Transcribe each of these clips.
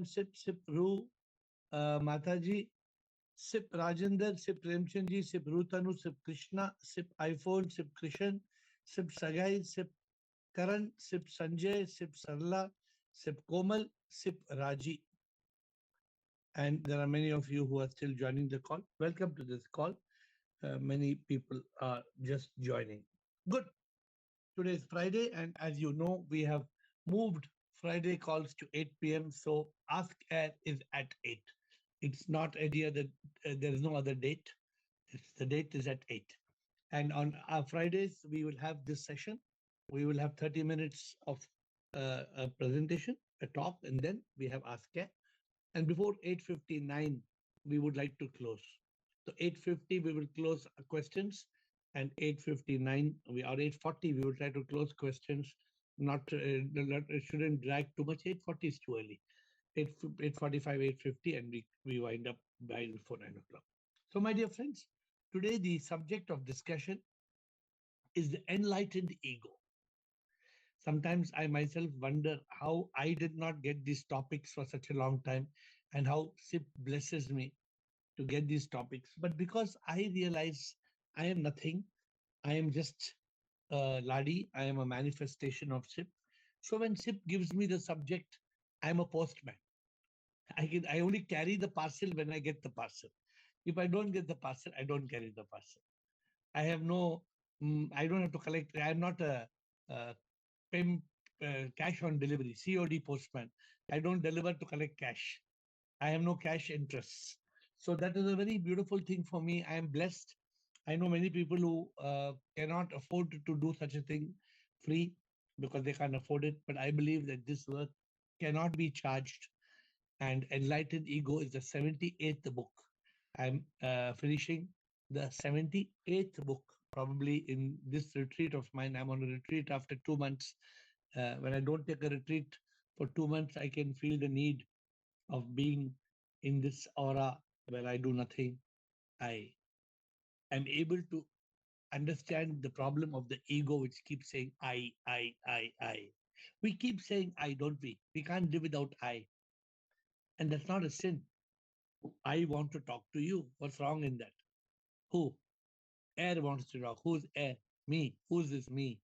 Sip Sip Ru Mataji, Sip Rajender, Sip Premchandji, Sip Rutanu, Sip Krishna, Sip iPhone, Sip Krishan, Sip Sagai, Sip Karan, Sip Sanjay, Sip Sarla, Sip Komal, Sip Raji. And there are many of you who are still joining the call. Welcome to this call. Many people are just joining. Good. Today is Friday, and as you know, we have moved Friday calls to 8 p.m. So Ask Air is at 8. It's not any other, there is no other date. The date is at 8. And on our Fridays, we will have this session. We will have 30 minutes of a presentation, a talk, and then we have Ask Air. And before 8:59, we would like to close. So 8:50, we will close questions, and 8:59, we or 8:40, we will try to close questions. It shouldn't drag too much. 8:40 is too early. 8:45, 8:50, and we wind up by before 9 o'clock. So, my dear friends, today the subject of discussion is the enlightened ego. Sometimes I myself wonder how I did not get these topics for such a long time and how SIP blesses me to get these topics. But because I realize I am nothing, I am just Ladi, I am a manifestation of SIP. So when SIP gives me the subject, I'm a postman. I only carry the parcel when I get the parcel. If I don't get the parcel, I don't carry the parcel. I have no, I don't have to collect. I'm not a pay, cash on delivery, COD postman. I don't deliver to collect cash. I have no cash interests. So that is a very beautiful thing for me. I am blessed. I know many people who cannot afford to do such a thing free because they can't afford it. But I believe that this work cannot be charged. And Enlightened Ego is the 78th book. I'm finishing the 78th book. Probably in this retreat of mine, I'm on a retreat after 2 months. When I don't take a retreat for 2 months, I can feel the need of being in this aura where I do nothing. I am able to understand the problem of the ego, which keeps saying, I. We keep saying I, don't we? We can't live without I. And that's not a sin. I want to talk to you. What's wrong in that? Who? AiR wants to talk. Who's AiR? Me. Who's this me?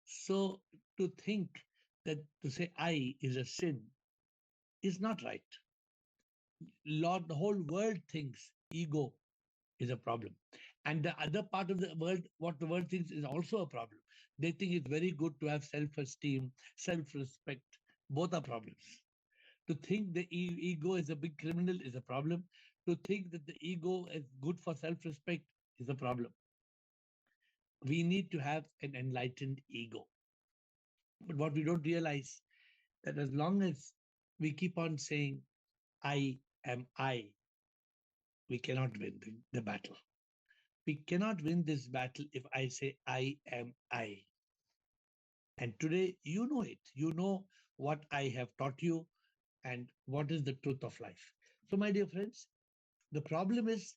So to think that to say I is a sin is not right. Lord, the whole world thinks ego is a problem. And the other part of the world, what the world thinks is also a problem. They think it's very good to have self-esteem, self-respect. Both are problems. To think the ego is a big criminal is a problem. To think that the ego is good for self-respect is a problem. We need to have an enlightened ego. But what we don't realize that as long as we keep on saying, I am I, we cannot win the battle. We cannot win this battle if I say, I am I. And today, you know it. You know what I have taught you and what is the truth of life. So, my dear friends, the problem is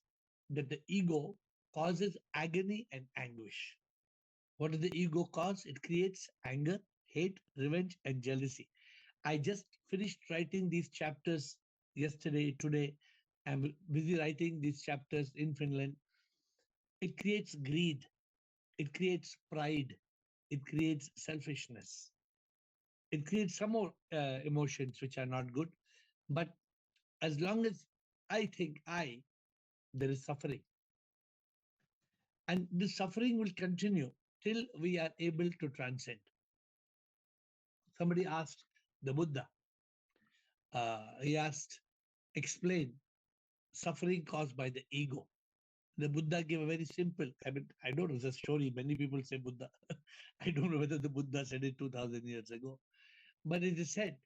that the ego causes agony and anguish. What does the ego cause? It creates anger, hate, revenge, and jealousy. I just finished writing these chapters yesterday, today. I'm busy writing these chapters in Finland. It creates greed. It creates pride. It creates selfishness. It creates some more emotions which are not good. But as long as I think there is suffering. And this suffering will continue till we are able to transcend. Somebody asked the Buddha, he asked, explain suffering caused by the ego. The Buddha gave a very simple, I don't know, it's a story. Many people say Buddha. I don't know whether the Buddha said it 2000 years ago. But it is said,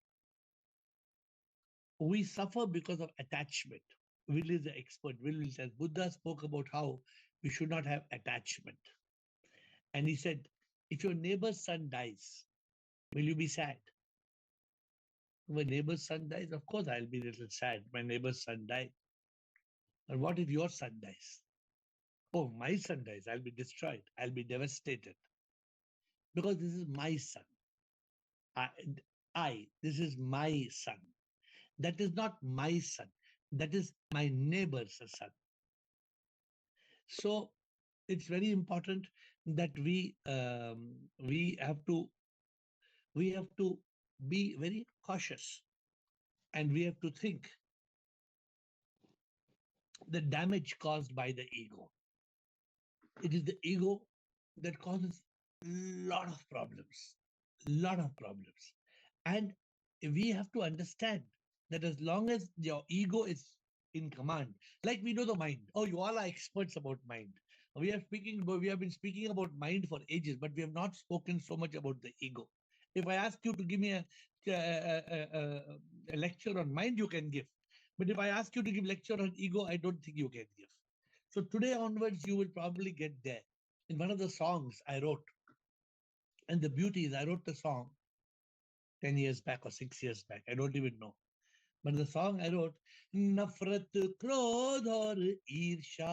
we suffer because of attachment. Will is the expert. Will says, Buddha spoke about how we should not have attachment. And he said, if your neighbor's son dies, will you be sad? My neighbor's son dies, of course I'll be a little sad. My neighbor's son died. But what if your son dies? Oh, my son dies. I'll be destroyed. I'll be devastated. Because this is my son. This is my son. That is not my son. That is my neighbor's son. So it's very important that we have to be very cautious, and we have to think the damage caused by the ego. It is the ego that causes lot of problems, lot of problems. And we have to understand that as long as your ego is in command, like we know the mind. Oh, you all are experts about mind. We have been speaking about mind for ages, but we have not spoken so much about the ego. If I ask you to give me a lecture on mind, you can give. But if I ask you to give lecture on ego, I don't think you can give. So today onwards, you will probably get there. In one of the songs I wrote, and the beauty is I wrote the song 10 years back or 6 years back. I don't even know. But the song I wrote, नफरत क्रोध और ईर्ष्या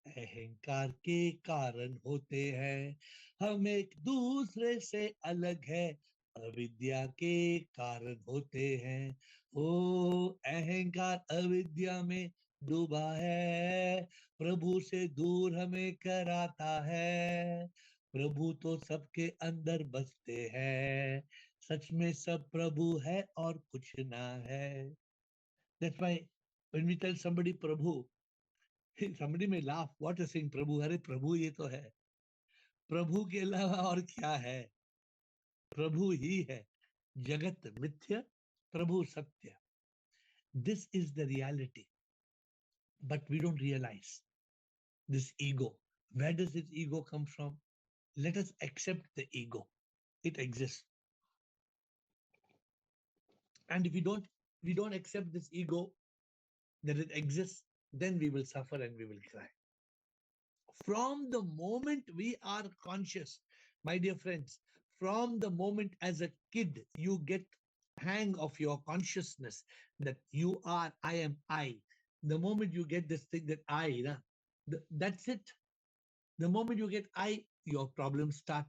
अहंकार के कारण होते हैं, हम एक दूसरे से अलग है, अविद्या के कारण होते हैं। ओ अहंकार अविद्या में डूबा है, प्रभु से दूर हमें कराता है, प्रभु तो सबके अंदर बसते हैं, सच में सब प्रभु है और कुछ ना है। That's why when we tell somebody Prabhu, somebody may laugh. What is saying Prabhu? अरे प्रभु ये तो है, प्रभु के अलावा और क्या है? प्रभु ही है, जगत मिथ्य, प्रभु सत्य. This is the reality, but we don't realize this ego. Where does this ego come from? Let us accept the ego. It exists, and if we don't accept this ego that it exists, then we will suffer and we will cry. From the moment we are conscious, my dear friends, from the moment as a kid you get hang of your consciousness that you are, I am I. The moment you get this thing that that's it. The moment you get I, your problems start.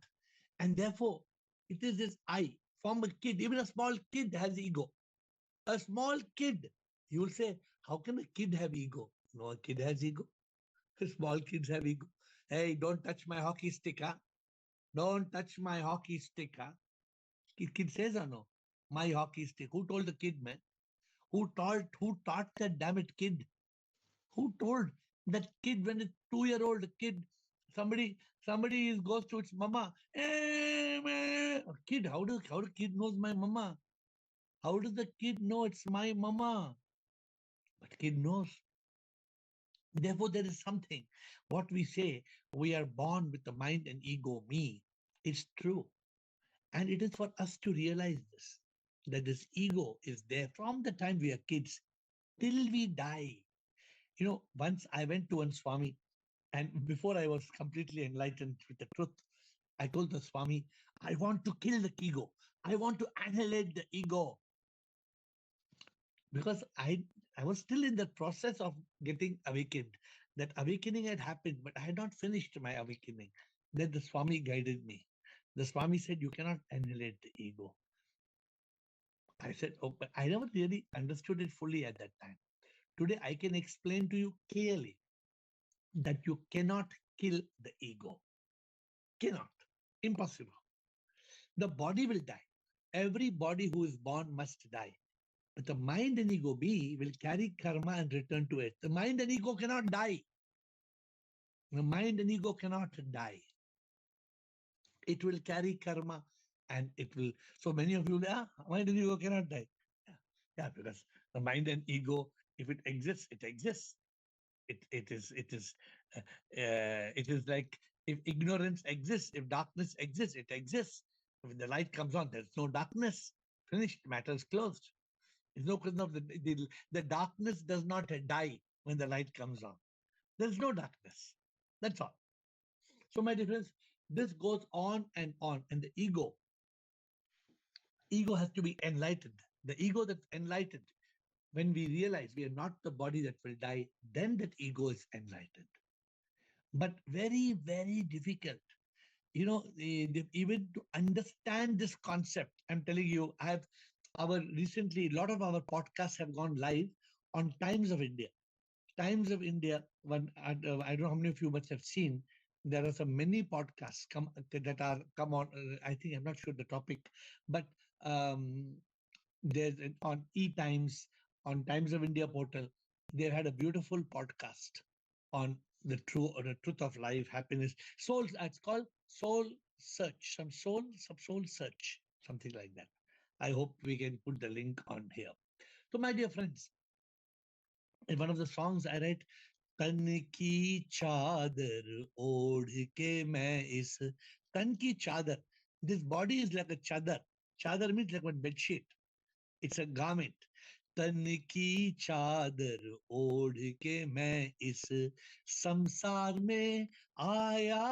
And therefore, it is this I. From a kid, even a small kid has ego. A small kid, you will say, how can a kid have ego? No, a kid has ego. Small kids have ego. Hey, don't touch my hockey stick, huh? Don't touch my hockey stick, huh? Kid says or no? My hockey stick. Who told the kid, man? Who taught that damn it kid? Who told that kid when a 2 year old kid, somebody goes to its mama, hey, man. Kid, how do kid knows my mama? How does the kid know it's my mama? But kid knows. Therefore, there is something. What we say, we are born with the mind and ego, me. It's true. And it is for us to realize this, that this ego is there from the time we are kids till we die. Once I went to one Swami, and before I was completely enlightened with the truth, I told the Swami, I want to kill the ego. I want to annihilate the ego. Because I was still in the process of getting awakened. That awakening had happened, but I had not finished my awakening. Then the Swami guided me. The Swami said, you cannot annihilate the ego. I said, oh, but I never really understood it fully at that time. Today, I can explain to you clearly that you cannot kill the ego. Cannot. Impossible. The body will die. Every body who is born must die. But the mind and ego B will carry karma and return to it. The mind and ego cannot die. The mind and ego cannot die. It will carry karma and it will. So many of you, mind and ego cannot die. Yeah, because the mind and ego, if it exists, it exists. It is like if ignorance exists, if darkness exists, it exists. When the light comes on, there's no darkness. Finished, matters closed. There's no question of the darkness does not die when the light comes on. There's no darkness. That's all. So, my dear friends, this goes on, and the ego has to be enlightened. The ego that's enlightened, when we realize we are not the body that will die, then that ego is enlightened. But very, very difficult. Even to understand this concept, I'm telling you, Recently, a lot of our podcasts have gone live on Times of India. Times of India, I don't know how many of you must have seen, there are some many podcasts that are come on. I think I'm not sure the topic, but um, on E-Times, on Times of India portal, they had a beautiful podcast on the truth of life, happiness, soul. It's called Soul Search, some soul search, something like that. I hope we can put the link on here. So, my dear friends, in one of the songs I write, तन की चादर ओढ़ के मैं इस तन की चादर. This body is like a chadar. Chadar means like one bed sheet. It's a garment. तन की चादर ओढ़ के मैं इस संसार में आया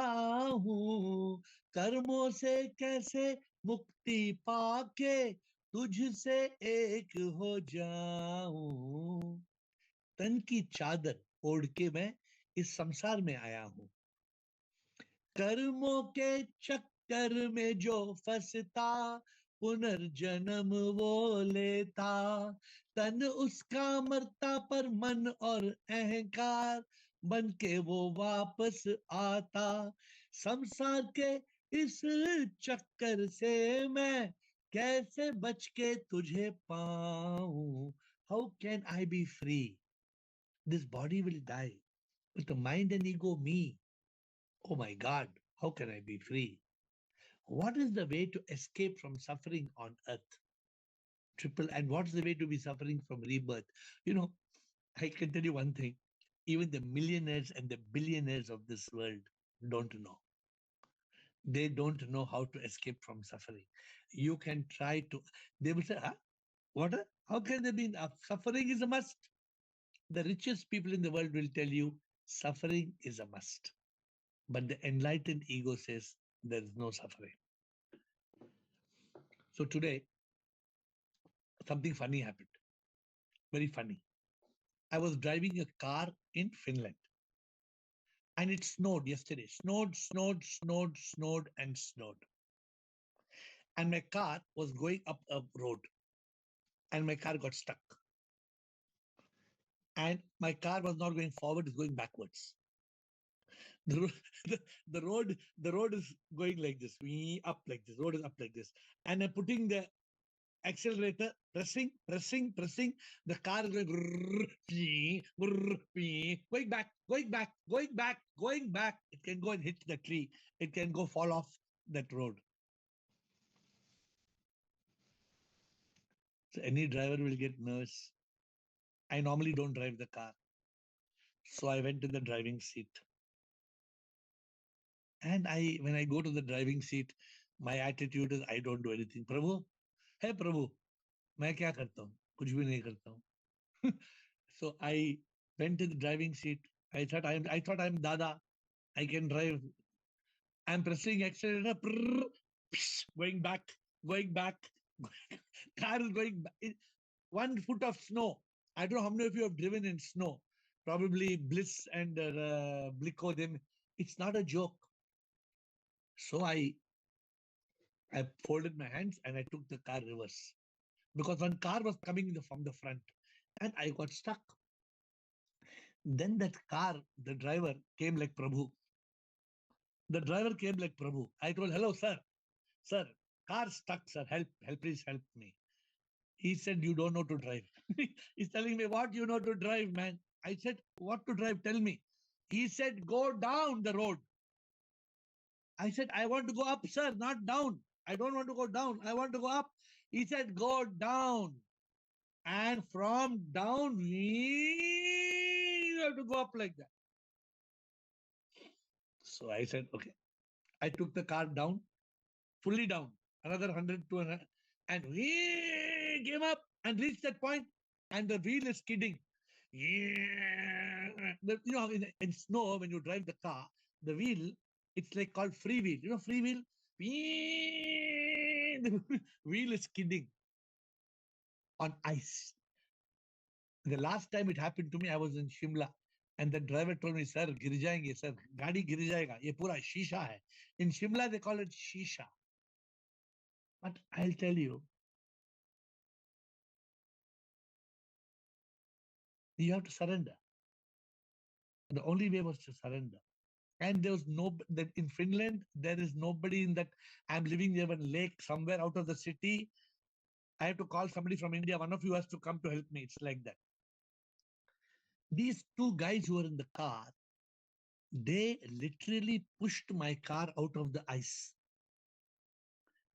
हूँ, कर्मों से कैसे मुक्ति पाके तुझसे एक हो जाऊं. तन की चादर ओढ़ के मैं इस संसार में आया हूं, कर्मों के चक्कर में जो फंसता पुनर्जन्म वो लेता, तन उसका मरता पर मन और अहंकार बन के वो वापस आता. संसार के इस चक्कर से मैं कैसे बच के तुझे पाऊं. How can I B free? This body will die. With the mind and ego, me. Oh my God, how can I be free? What is the way to escape from suffering on earth? Triple, and what's the way to be suffering from rebirth? You know, I can tell you one thing. Even the millionaires and the billionaires of this world don't know. They don't know how to escape from suffering. You can try to, they will say, huh? What? How can there be? Suffering is a must. The richest people in the world will tell you suffering is a must. But the enlightened ego says there is no suffering. So today, something funny happened. Very funny. I was driving a car in Finland and it snowed yesterday. Snowed, and snowed. And my car was going up a road and my car got stuck. And my car was not going forward, it's going backwards. The, the road is going like this, up like this, road is up like this. And I'm putting the accelerator, pressing. The car is going back. It can go and hit the tree. It can go fall off that road. So any driver will get nervous. I normally don't drive the car. So I went to the driving seat. And when I go to the driving seat, my attitude is I don't do anything. Prabhu, hey Prabhu, मैं क्या करता हूँ? कुछ भी नहीं करता हूँ. So I went to the driving seat. I thought I'm Dada. I can drive. I'm pressing accelerator. Going back. Car is going back. 1 foot of snow. I don't know how many of you have driven in snow. Probably Bliss and Blicko them. It's not a joke. So I folded my hands and I took the car reverse because one car was coming from the front and I got stuck. Then that car, the driver came like Prabhu. The driver came like Prabhu. I told, hello, sir, car stuck, sir, help, please help me. He said, you don't know to drive. He's telling me, what you know to drive, man? I said, what to drive? Tell me. He said, go down the road. I said, I want to go up, sir, not down. I don't want to go down. I want to go up. He said, go down. And from down, you have to go up like that. So I said, okay. I took the car down, fully down, another 100, 200, and we came up and reached that point, and the wheel is skidding. In snow, when you drive the car, the wheel, it's like called free wheel. You know, free wheel? The wheel is skidding on ice. The last time it happened to me, I was in Shimla. And the driver told me, sir, गिर जाएंगे, sir, गाड़ी गिर जाएगा, ये पूरा शीशा है. In Shimla, they call it shisha. But I'll tell you, You have to surrender. The only way was to surrender. And there was no, that in Finland, there is nobody in that. I'm living near one lake somewhere out of the city. I have to call somebody from India. One of you has to come to help me. It's like that. These two guys who were in the car, they literally pushed my car out of the ice.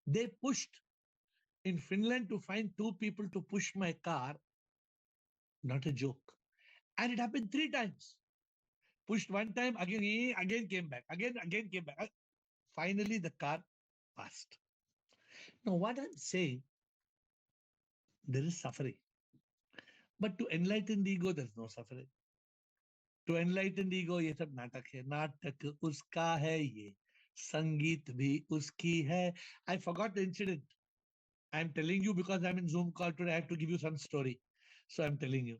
They pushed. In Finland, to find two people to push my car, not a joke. And it happened 3 times. Pushed one time, again came back, again came back. Finally, the car passed. Now, what I'm saying, there is suffering. But to enlighten the ego, there's no suffering. To enlighten the ego, ये सब नाटक है. नाटक उसका है ये, संगीत भी उसकी है. I forgot the incident. I'm telling you because I'm in Zoom call today. I have to give you some story. So I'm telling you.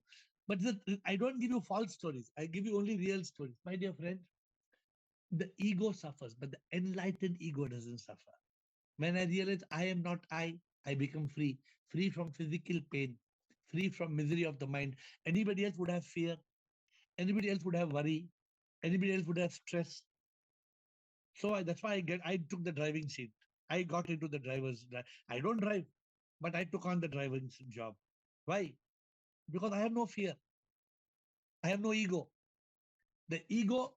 But I don't give you false stories. I give you only real stories. My dear friend, the ego suffers, but the enlightened ego doesn't suffer. When I realize I am not I become free. Free from physical pain, free from misery of the mind. Anybody else would have fear. Anybody else would have worry. Anybody else would have stress. So that's why I took the driving seat. I got into the driver's. I don't drive, but I took on the driving job. Why? Because I have no fear. I have no ego. The ego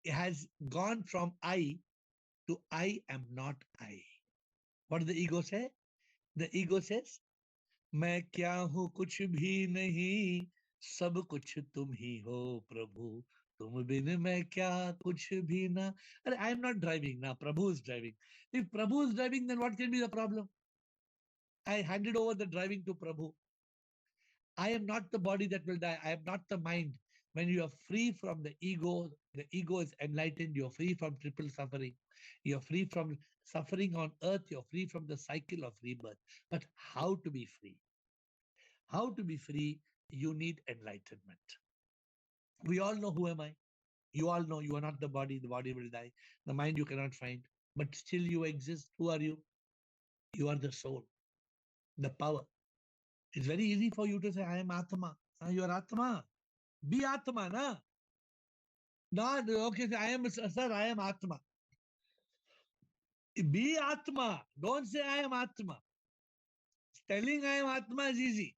has gone from I to I am not I. What does the ego say? The ego says, मैं क्या हूँ कुछ भी नहीं, सब कुछ तुम ही हो प्रभु, तुम बिन मैं क्या कुछ भी ना. I am not driving now. Prabhu is driving. If Prabhu is driving, then what can be the problem? I handed over the driving to Prabhu. I am not the body that will die. I am not the mind. When you are free from the ego is enlightened. You're free from triple suffering. You're free from suffering on earth. You're free from the cycle of rebirth. But how to be free? How to be free? You need enlightenment. We all know who am I. You all know you are not the body. The body will die. The mind you cannot find. But still you exist. Who are you? You are the soul, the power. It's very easy for you to say, I am Atma. You are Atma. Be Atma, na? Not, okay, I am, sir, I am Atma. Be Atma. Don't say I am Atma. Telling I am Atma is easy.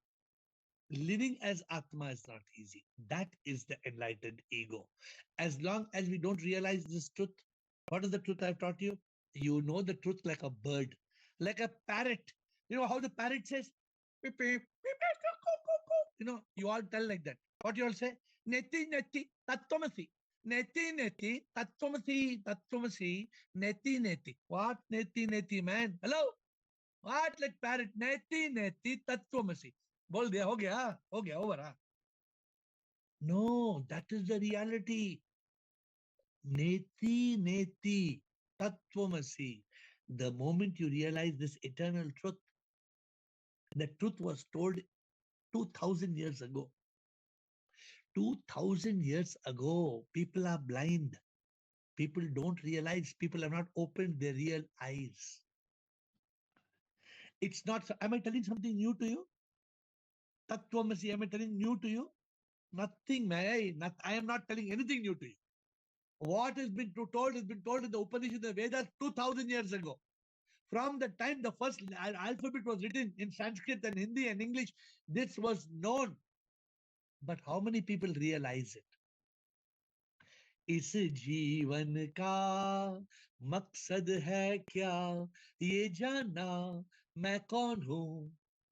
Living as Atma is not easy. That is the enlightened ego. As long as we don't realize this truth, what is the truth I've taught you? You know the truth like a bird, like a parrot. You know how the parrot says? Beep, beep, beep, beep, coo, coo, coo. You know, you all tell like that. What you all say? Neti, neti, tattvamasi. Neti, neti, tattvamasi, tattvamasi, neti, neti. What neti, neti, man? Hello? What like parrot? Neti, neti, tattvamasi. बोल दिया हो गया over. No, that is the reality. Neti, neti, tattvamasi. The moment you realize this eternal truth, the truth was told 2000 years ago. 2000 years ago, people are blind. People don't realize, people have not opened their real eyes. It's not, am I telling something new to you? Tattvamasi, am I telling new to you? Nothing, man. I am not telling anything new to you. What has been told in the Upanishad, the Vedas 2000 years ago. From the time the first alphabet was written in Sanskrit and Hindi and English, this was known. But how many people realize it? इस जीवन का मकसद है क्या, ये जानना मैं कौन हूँ,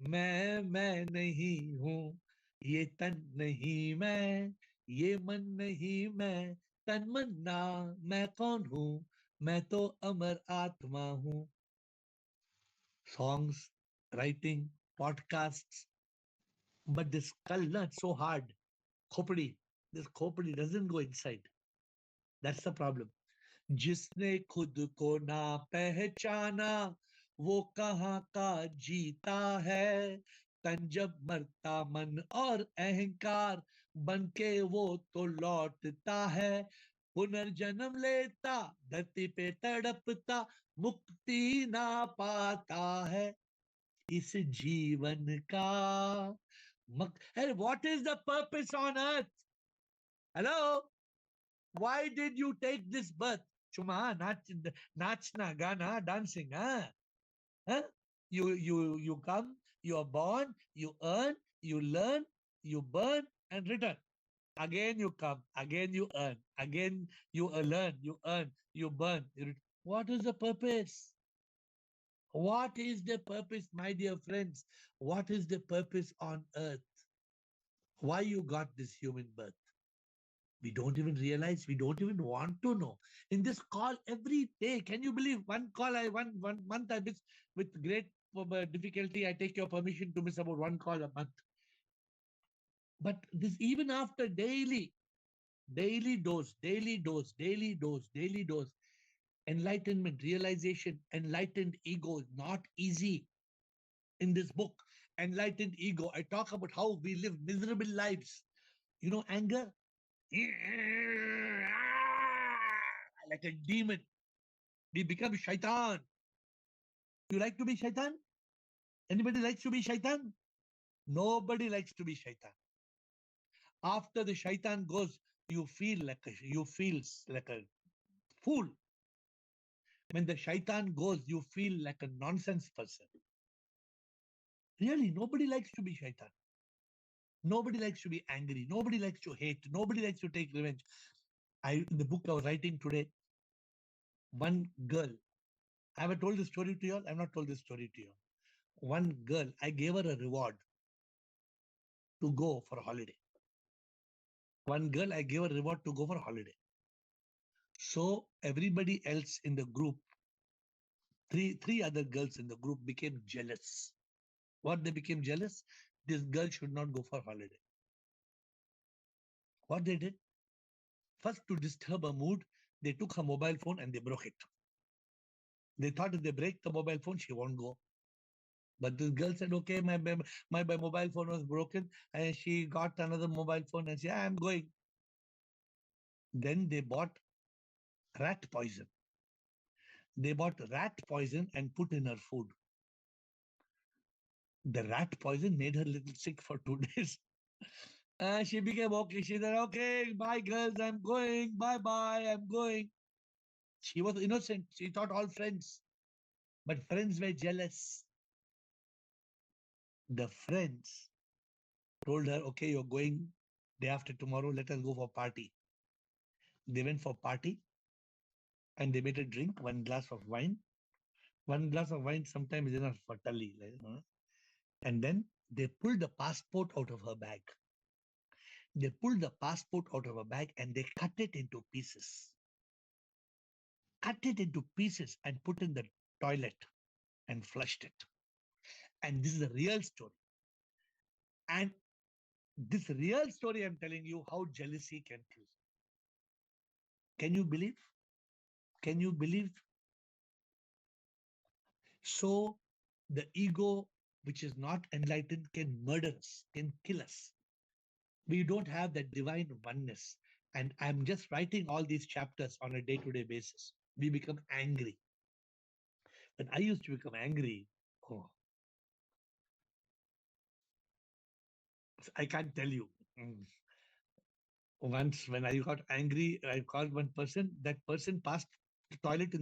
मैं नहीं हूँ, ये तन नहीं मैं, ये मन नहीं मैं, तन मन ना, मैं कौन हूँ, मैं तो अमर आत्मा हूँ. Songs, writing, podcasts, but this kalna, it's so hard. Khopadi, this khopadi doesn't go inside. That's the problem. जिसने खुद को ना पहचाना, वो कहाँ का जीता है. तन जब मरता मन और अहंकार बन के वो तो लौटता है. पुनर्जन्म लेता, धरती पे तड़पता, मुक्ति ना पाता है. इस जीवन का Hey, what is the purpose on earth? Hello? Why did you take this birth? Chuma, nachna, gana, dancing, huh? Huh? You come, you are born, you earn, you learn, you burn and return. Again you come, again you earn, again you learn, you earn, you burn. What is the purpose? What is the purpose, my dear friends? What is the purpose on earth? Why you got this human birth? We don't even realize, we don't even want to know. In this call every day, can you believe one call one month I miss with great difficulty. I take your permission to miss about one call a month. But this even after daily dose, daily dose, daily dose, daily dose, enlightenment, realization, enlightened ego is not easy. In this book, Enlightened Ego, I talk about how we live miserable lives. You know, anger, like a demon. We become shaitan. You like to be shaitan? Anybody likes to be shaitan? Nobody likes to be shaitan. After the shaitan goes, you feel like a fool. When the shaitan goes, you feel like a nonsense person. Really, nobody likes to be shaitan. Nobody likes to be angry. Nobody likes to hate. Nobody likes to take revenge. In the book I was writing today, one girl, I have told this story to you all. I have not told this story to you. One girl, I gave her a reward to go for a holiday. One girl, I gave her a reward to go for a holiday. So everybody else in the group, three other girls in the group became jealous. What they became jealous? This girl should not go for holiday. What they did? First, to disturb her mood, they took her mobile phone and they broke it. They thought if they break the mobile phone, she won't go. But this girl said, okay, my mobile phone was broken. And she got another mobile phone and said, I'm going. Then they bought rat poison. They bought rat poison and put in her food. The rat poison made her little sick for 2 days. She became okay. She said, okay, bye girls, I'm going. Bye, I'm going. She was innocent. She thought all friends. But friends were jealous. The friends told her, okay, you're going day after tomorrow. Let us go for party. They went for party and they made a drink, one glass of wine. One glass of wine sometimes is enough for Tully. And then they pulled the passport out of her bag. They pulled the passport out of her bag and they cut it into pieces. Cut it into pieces and put in the toilet and flushed it. And this is a real story. And this real story, I'm telling you how jealousy can kill. Can you believe? Can you believe? So the ego, which is not enlightened, can murder us, can kill us. We don't have that divine oneness. And I'm just writing all these chapters on a day-to-day basis. We become angry. When I used to become angry, oh, I can't tell you. Once when I got angry, I called one person. That person passed the toilet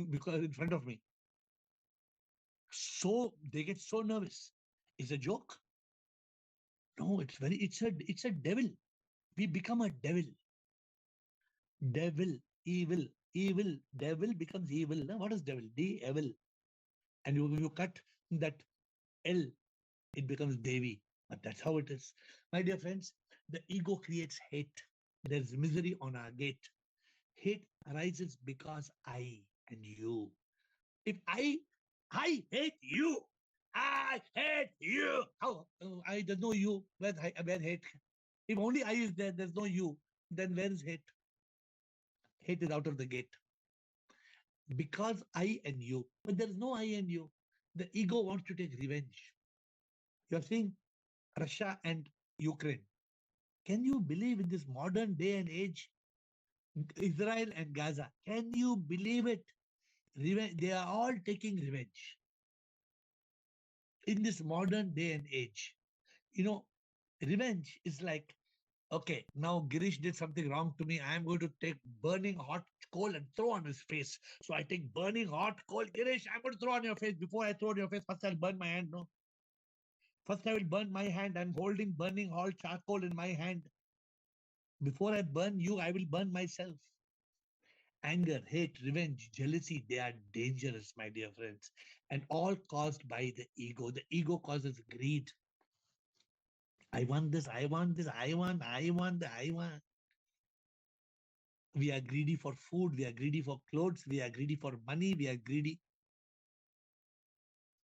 because in front of me. So they get so nervous. It's a joke. No, it's a devil. We become a devil. Devil, evil. Devil becomes evil. Now, what is devil? Devil. And you cut that L, it becomes Devi. But that's how it is. My dear friends, the ego creates hate. There's misery on our gate. Hate arises because I and you. If I hate you. I hate you. How? There's no you. Where hate? If only I is there, there's no you. Then where is hate? Hate is out of the gate. Because I and you. But there's no I and you. The ego wants to take revenge. You're seeing Russia and Ukraine. Can you believe in this modern day and age? Israel and Gaza. Can you believe it? Revenge, they are all taking revenge. In this modern day and age. You know, Revenge is like, okay, now Girish did something wrong to me. I am going to take burning hot coal and throw on his face. So I take burning hot coal. Girish, I'm going to throw on your face. Before I throw on your face, first I'll burn my hand. No. First I will burn my hand. I'm holding burning hot charcoal in my hand. Before I burn you, I will burn myself. Anger, hate, revenge, jealousy, they are dangerous, my dear friends. And all caused by the ego. The ego causes greed. I want this, I want this, I want. We are greedy for food, we are greedy for clothes, we are greedy for money, we are greedy.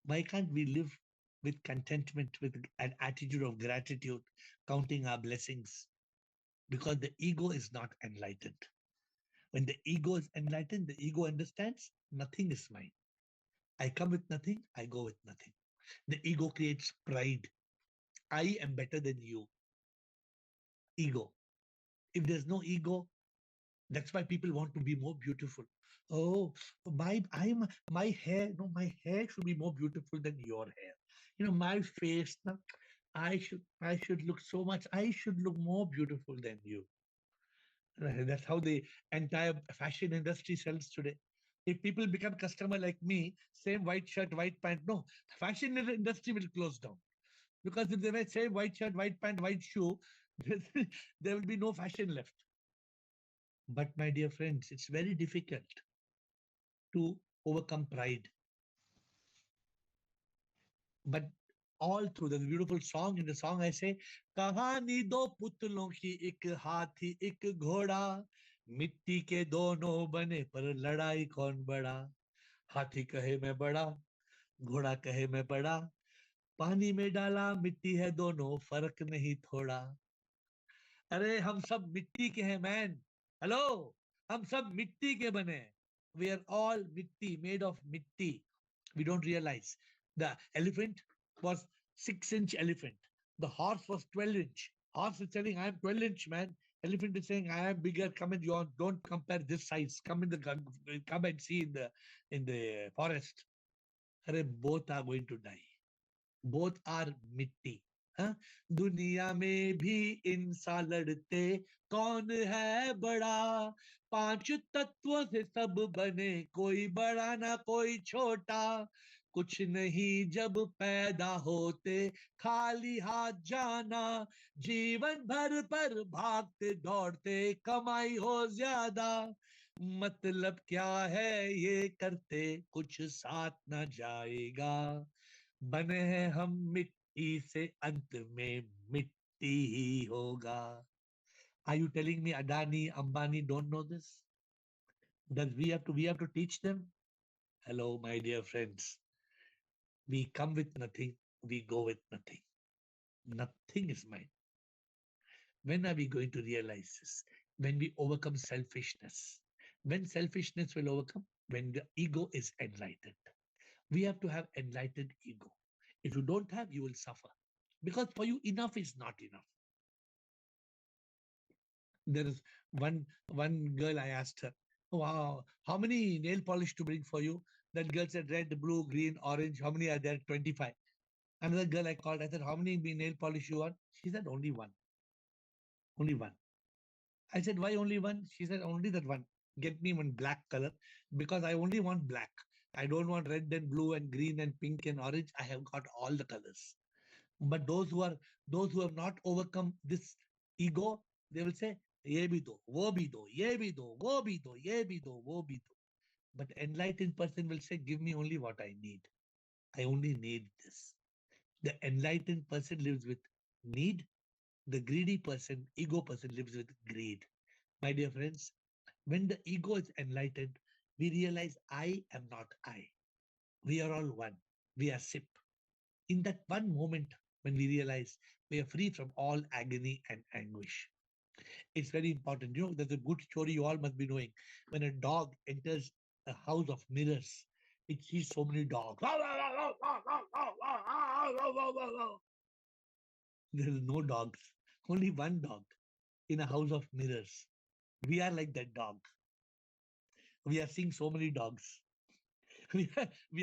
Why can't we live with contentment, with an attitude of gratitude, counting our blessings? Because the ego is not enlightened. When the ego is enlightened, the ego understands nothing is mine. I come with nothing, I go with nothing. The ego creates pride. I am better than you. Ego. If there's no ego, that's why people want to be more beautiful. Oh, my hair. No, my hair should be more beautiful than your hair. My face. No, I should look so much. I should look more beautiful than you. That's how the entire fashion industry sells today. If people become customer like me, same white shirt, white pant, no, fashion industry will close down. Because if they wear same white shirt, white pant, white shoe, there will be no fashion left. But my dear friends, it's very difficult to overcome pride. But all through the beautiful song, in the song I say, कहानी दो पुतलों की, एक हाथी एक घोड़ा, मिट्टी के दोनों बने पर लड़ाई कौन बड़ा. हाथी कहे मैं बड़ा, घोड़ा कहे मैं बड़ा, पानी में डाला मिट्टी है दोनों, फर्क नहीं थोड़ा. अरे हम सब मिट्टी के हैं मैन. हेलो, हम सब मिट्टी के बने. We are all mitti, made of mitti. We don't realize. The elephant was 6-inch elephant. The horse was 12-inch. Horse is telling, I am 12-inch man. Elephant is saying, I am bigger. Come and you don't compare this size. Come and see in the forest. Arre, both are going to die. Both are मिट्टी. हाँ? दुनिया में भी इंसान लड़ते, कौन है बड़ा. 5 तत्वों से सब बने, कोई बड़ा ना कोई छोटा. कुछ नहीं जब पैदा होते, खाली हाथ जाना. जीवन भर पर भागते दौड़ते, कमाई हो ज्यादा. मतलब क्या है ये करते, कुछ साथ ना जाएगा. बने हैं हम मिट्टी से, अंत में मिट्टी ही होगा. Are you telling me Adani, Ambani don't know this? Does we have to teach them? Hello, my dear friends. We come with nothing, we go with nothing. Nothing is mine. When are we going to realize this? When we overcome selfishness. When selfishness will overcome? When the ego is enlightened. We have to have enlightened ego. If you don't have, you will suffer. Because for you, enough is not enough. There is one girl, I asked her, wow, how many nail polish to bring for you? That girl said red, blue, green, orange. How many are there? 25. Another girl I called, I said, how many nail polish you want? She said, only one. Only one. I said, why only one? She said, only that one. Get me one black color because I only want black. I don't want red and blue and green and pink and orange. I have got all the colors. But those who have not overcome this ego, they will say, ye bhi do, wo bhi do, ye bhi do, wo bhi do, ye bhi do, wo bhi do. But enlightened person will say, give me only what I need. I only need this. The enlightened person lives with need. The greedy person, ego person lives with greed. My dear friends, when the ego is enlightened, we realize I am not I. We are all one. We are SIP. In that one moment, when we realize we are free from all agony and anguish. It's very important. There's a good story you all must be knowing. When a dog enters a house of mirrors, it sees so many dogs. There is no dogs, only one dog in a house of mirrors. We are like that dog. We are seeing so many dogs. We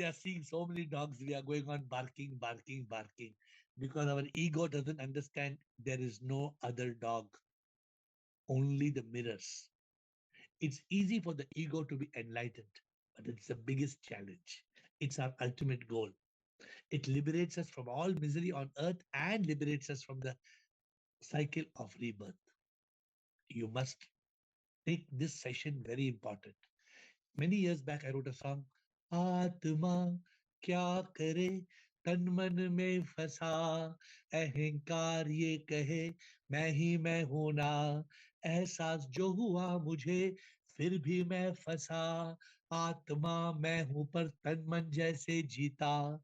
are seeing so many dogs. We are going on barking, barking, barking. Because our ego doesn't understand there is no other dog, only the mirrors. It's easy for the ego to be enlightened, but it's the biggest challenge. It's our ultimate goal. It liberates us from all misery on earth and liberates us from the cycle of rebirth. You must take this session very important. Many years back, I wrote a song, Atma kya kare, तन मन में फंसा, अहंकार ये कहे मैं ही मैं हूं ना, एहसास जो हुआ मुझे फिर भी मैं फंसा, आत्मा मैं हूं पर तन मन जैसे जीता,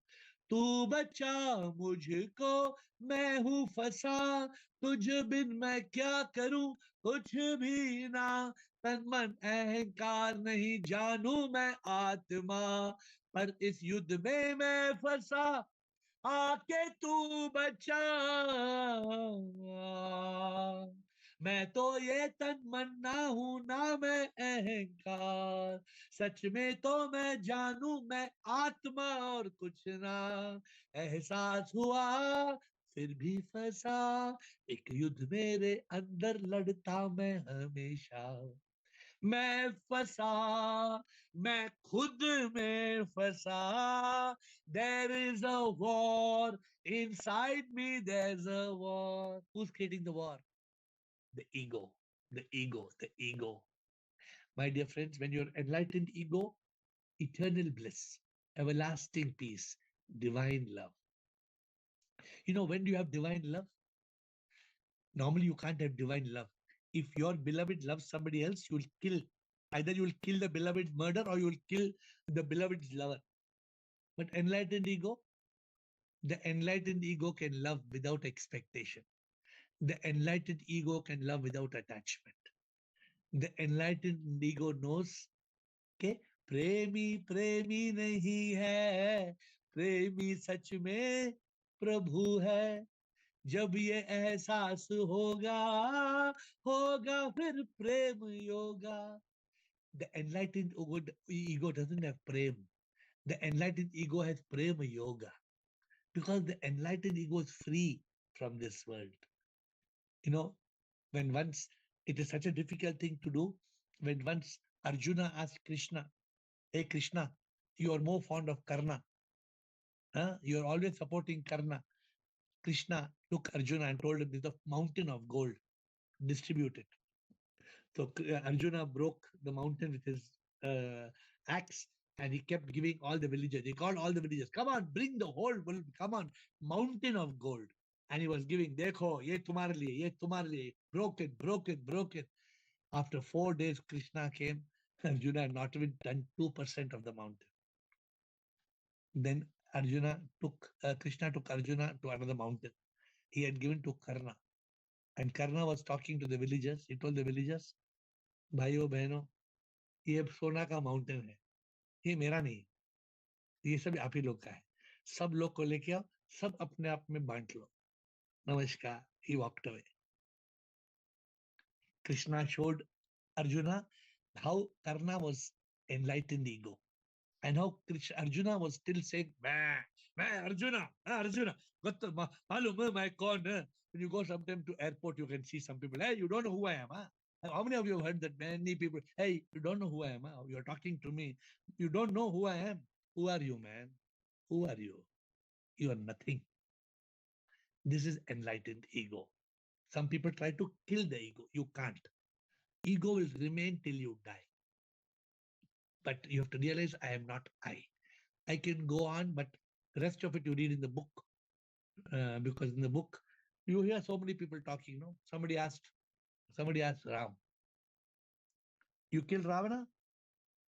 तू बचा मुझको मैं हूं फंसा, तुझ बिन मैं क्या करूं कुछ भी ना, तन मन अहंकार नहीं जानू मैं आत्मा, पर इस युद्ध में मैं फंसा, आके तू बचा, मैं तो ये तन मन ना हूं ना मैं अहंकार, सच में तो मैं जानू मैं आत्मा और कुछ ना, एहसास हुआ फिर भी फंसा, एक युद्ध मेरे अंदर लड़ता मैं हमेशा, मैं फंसा, मैं खुद में फंसा, there is a war inside me, there's a war. Who's creating the war? The ego, the ego, the ego. My dear friends, when you're enlightened ego, eternal bliss, everlasting peace, divine love. You know, when do you have divine love? Normally, you can't have divine love. If your beloved loves somebody else, you will kill. Either you will kill the beloved's murder or you will kill the beloved's lover. But the enlightened ego can love without expectation. The enlightened ego can love without attachment. The enlightened ego knows कि प्रेमी प्रेमी नहीं है, प्रेमी सच में प्रभु है, जब ये एहसास होगा होगा फिर प्रेम yoga. The enlightened ego doesn't have prem. The enlightened ego has prema yoga because the enlightened ego is free from this world. You know, when once it is such a difficult thing to do, when once Arjuna asked Krishna, hey Krishna, you are more fond of Karna. Huh? You are always supporting Karna. Krishna took Arjuna and told him, there's a mountain of gold, distribute it. So Arjuna broke the mountain with his axe and he kept giving all the villagers. He called all the villagers, come on, bring the whole world, come on, mountain of gold. And he was giving, dekho, ye tumhare liye, ye tumhare liye, broke it, broke it, broke it. After 4 days, Krishna came. Arjuna had not even done 2% of the mountain. Then Krishna took Arjuna to another mountain. He had given to Karna. And Karna was talking to the villagers. He told the villagers, भाइयों बहनों, ये सोना का mountain है, ये मेरा नहीं, ये सब आप ही लोग का है, सब लोग को लेके आओ, सब अपने आप में बांट लो. Namaskar. He walked away. Krishna showed Arjuna how Karna was enlightened ego and how Arjuna was still saying, Arjuna, Arjuna, malum hai kaun hai. When you go sometime to airport, you can see some people, hey, you don't know who I am, huh? How many of you have heard that many people, hey, you don't know who I am, huh? You're talking to me. You don't know who I am. Who are you, man? Who are you? You are nothing. This is enlightened ego. Some people try to kill the ego. You can't. Ego will remain till you die. But you have to realize I am not I. I can go on, but the rest of it you read in the book. Because in the book, you hear so many people talking. No, somebody asked Ram, you killed Ravana?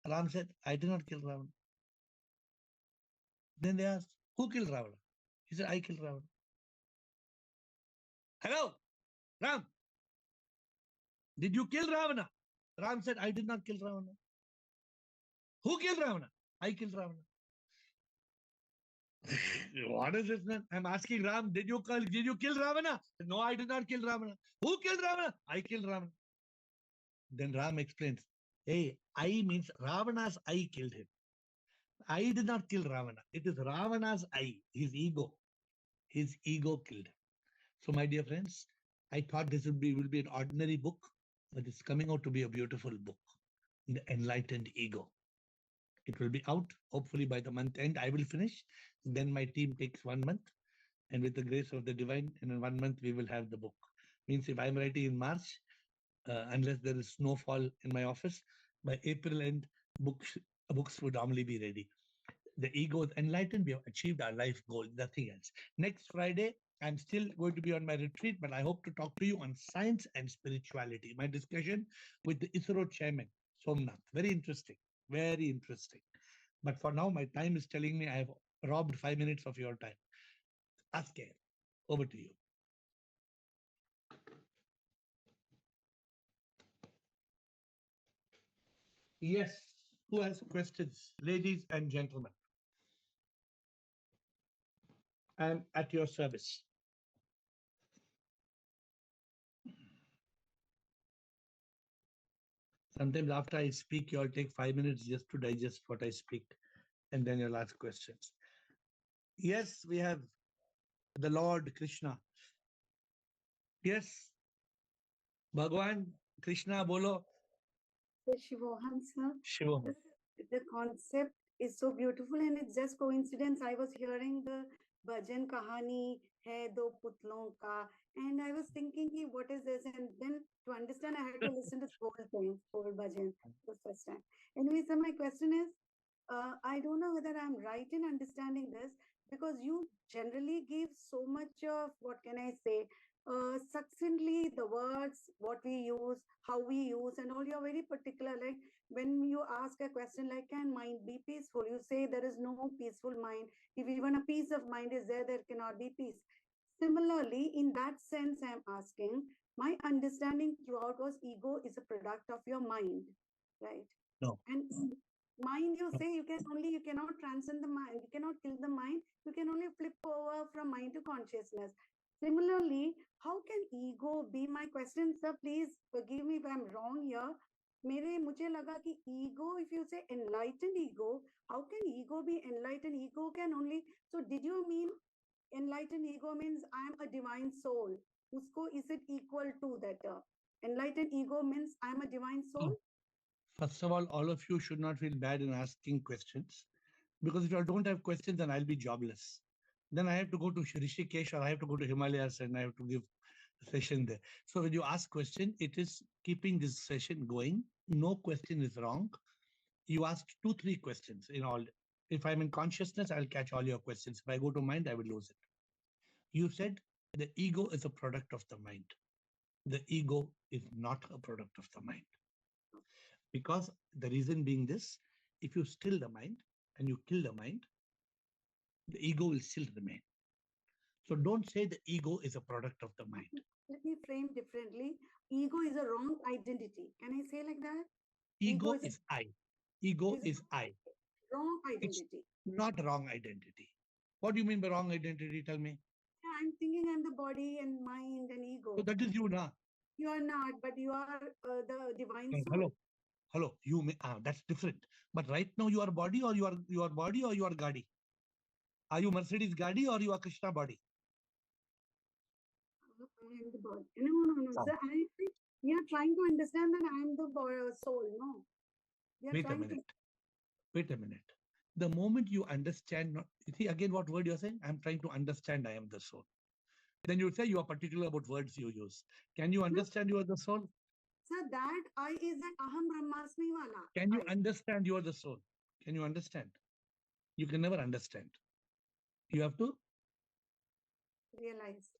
Ram said, I did not kill Ravana. Then they asked, who killed Ravana? He said, I killed Ravana. Hello, Ram, did you kill Ravana? Ram said, I did not kill Ravana. Who killed Ravana? I killed Ravana. What is this, man? I'm asking Ram, did you kill Ravana? No, I did not kill Ravana. Who killed Ravana? I killed Ravana. Then Ram explains, hey, I means Ravana's I killed him. I did not kill Ravana. It is Ravana's I, his ego. His ego killed him. So, my dear friends, I thought this will be an ordinary book, but it's coming out to be a beautiful book, The Enlightened Ego. It will be out hopefully by the month end. I will finish. Then my team takes 1 month, and with the grace of the divine, in 1 month we will have the book. Means if I'm writing in March, unless there is snowfall in my office, by April end, books would normally be ready. The ego is enlightened. We have achieved our life goal, nothing else. Next Friday, I'm still going to be on my retreat, but I hope to talk to you on science and spirituality. My discussion with the ISRO chairman, Somnath. Very interesting. Very interesting. But for now, my time is telling me I have robbed 5 minutes of your time. Ask AiR. Over to you. Yes. Who has questions? Ladies and gentlemen, I'm at your service. Sometimes after I speak, you all take 5 minutes just to digest what I speak, and then you'll ask questions. Yes, we have the Lord Krishna. Yes, Bhagwan Krishna Bolo. Shivoham, sir. Shivoham. The concept is so beautiful, and it's just coincidence. I was hearing the bhajan kahani hai do putlon ka, and I was thinking, what is this? And then to understand, I had to listen to the whole thing, whole bhajan, the first time. Anyway, so my question is, I don't know whether I'm right in understanding this, because you generally give so much of, what can I say, succinctly the words, what we use, how we use, and all. You're very particular. Like when you ask a question like, can mind be peaceful? You say there is no peaceful mind. If even a piece of mind is there, there cannot be peace. Similarly, in that sense, I'm asking, my understanding throughout was ego is a product of your mind, right? No. And mind, you say you cannot transcend the mind, you cannot kill the mind, you can only flip over from mind to consciousness. Similarly, how can ego be? My question, sir, please forgive me if I'm wrong here. मुझे लगा कि ego, if you say enlightened ego, how can ego be enlightened? Ego can only, so did you mean enlightened ego means I am a divine soul? Usko, is it equal to that? Enlightened ego means I am a divine soul? First of all of you should not feel bad in asking questions, because if you don't have questions, then I'll be jobless. Then I have to go to Rishikesh or I have to go to Himalayas and I have to give a session there. So when you ask question, it is keeping this session going. No question is wrong. You asked 2-3 questions in all. If I'm in consciousness, I'll catch all your questions. If I go to mind, I will lose it. You said the ego is a product of the mind. The ego is not a product of the mind. Because the reason being this, if you still the mind and you kill the mind, the ego will still remain. So don't say the ego is a product of the mind. Let me frame differently. Ego is a wrong identity. Can I say like that? Ego is I. Ego is I. Wrong It's identity. not wrong identity. What do you mean by wrong identity? Tell me. Yeah, I'm thinking I'm the body and mind and ego. So that is you now. You are not, but you are the divine soul. Hello. You may, that's different. But right now you are body or you are body or you are Gadi. Are you Mercedes Gadi or you are Krishna body? I am the body. No. Sir, we are trying to understand that I am the soul. No. Wait a minute. The moment you understand, see again what word you're saying? I'm trying to understand I am the soul. Then you say you are particular about words you use. Can you understand you are the soul? Sir, that I is an Aham Brahmasmi wala. Can you understand you are the soul? Can you understand? You can never understand. You have to realize.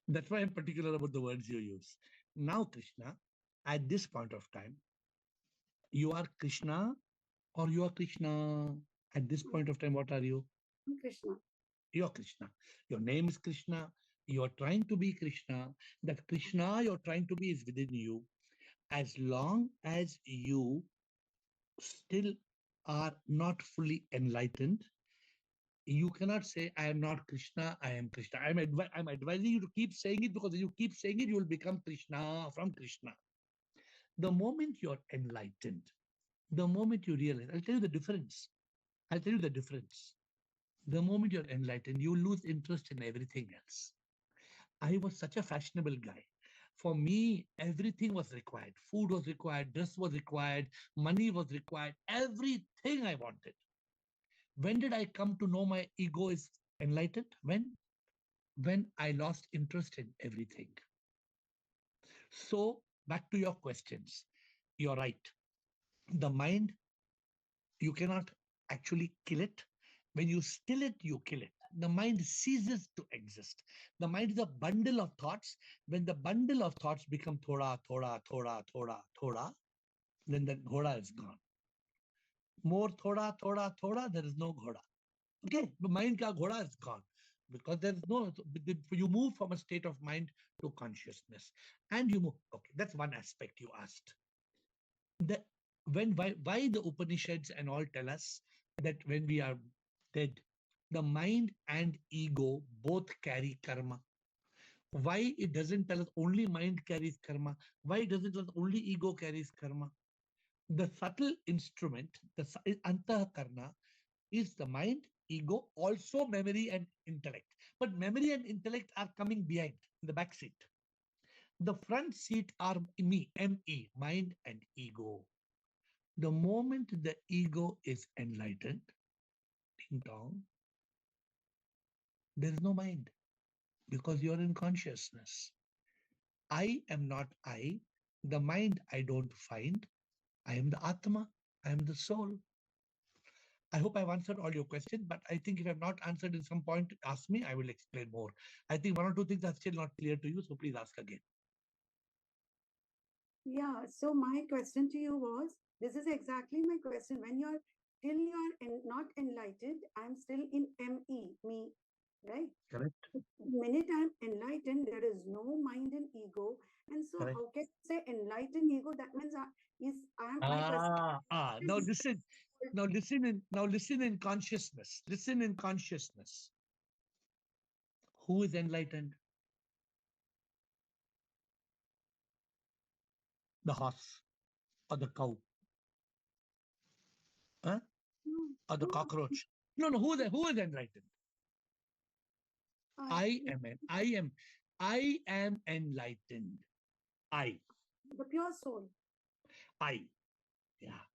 That's why I'm particular about the words you use. Now, Krishna, at this point of time, you are Krishna or you are Krishna? At this point of time, what are you? Krishna. You are Krishna. Your name is Krishna. You are trying to be Krishna. That Krishna you're trying to be is within you. As long as you still are not fully enlightened, you cannot say, I am not Krishna, I am Krishna. I'm advising you to keep saying it, because if you keep saying it, you will become Krishna from Krishna. The moment you're enlightened, the moment you realize, I'll tell you the difference. The moment you're enlightened, you lose interest in everything else. I was such a fashionable guy. For me, everything was required. Food was required, dress was required, money was required, everything I wanted. When did I come to know my ego is enlightened? When I lost interest in everything. So, back to your questions. You're right. The mind, you cannot actually kill it. When you still it, you kill it. The mind ceases to exist. The mind is a bundle of thoughts. When the bundle of thoughts become thoda, thoda, thoda, thoda, thoda, then the ghoda is gone. More thoda, thoda, thoda, there is no ghoda. Okay, the mind ka ghoda is gone because there is no, you move from a state of mind to consciousness and you move. Okay, that's one aspect you asked. The why the Upanishads and all tell us that when we are dead, the mind and ego both carry karma. Why it doesn't tell us only mind carries karma? Why it doesn't tell us only ego carries karma? The subtle instrument, the antahkarna, is the mind, ego, also memory and intellect. But memory and intellect are coming behind in the back seat. The front seat are me, me, mind and ego. The moment the ego is enlightened, ding dong, there is no mind because you're in consciousness. I am not I. The mind I don't find. I am the Atma. I am the soul. I hope I've answered all your questions, but I think if I've not answered in some point, ask me, I will explain more. I think one or two things are still not clear to you, so please ask again. Yeah, so my question to you was, this is exactly my question. When you're till you're not enlightened, I'm still in me, right? Correct. The minute I'm enlightened, there is no mind and ego. And so Correct. how can you say enlightened ego? That means my question Now is listen. Now listen in consciousness. Listen in consciousness. Who is enlightened? The horse or the cow, huh? no, Or the no, cockroach. No, no. Who is enlightened? I, I am. I am enlightened. I. the pure soul. I. Yeah.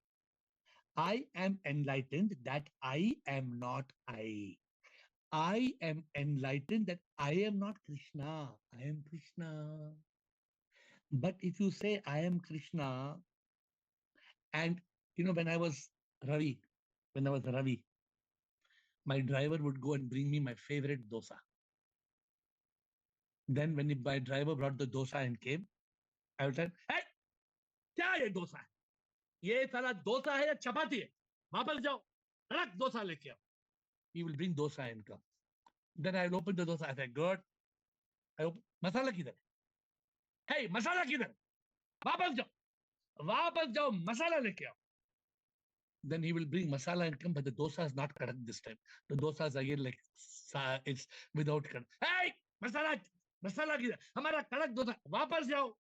I am enlightened that I am not I. I am enlightened that I am not Krishna. I am Krishna. But if you say I am Krishna, and when I was Ravi, when I was Ravi, my driver would go and bring me my favorite dosa. Then when my driver brought the dosa and came, I would say, hey, क्या ये डोसा है? ये साला डोसा है या चपाती है? वापस जाओ, कड़क डोसा लेके आओ. He will bring dosa and come. Then I'll open the dosa. I say, good. I open, masala किधर? Hey, masala किधर? वापस जाओ, वापस जाओ, masala लेके आओ. Then he will bring masala and come, but the dosa is not correct this time. The dosa is again like it's without correct. Hey, masala किधर? हमारा कड़क dosa. वापस जाओ.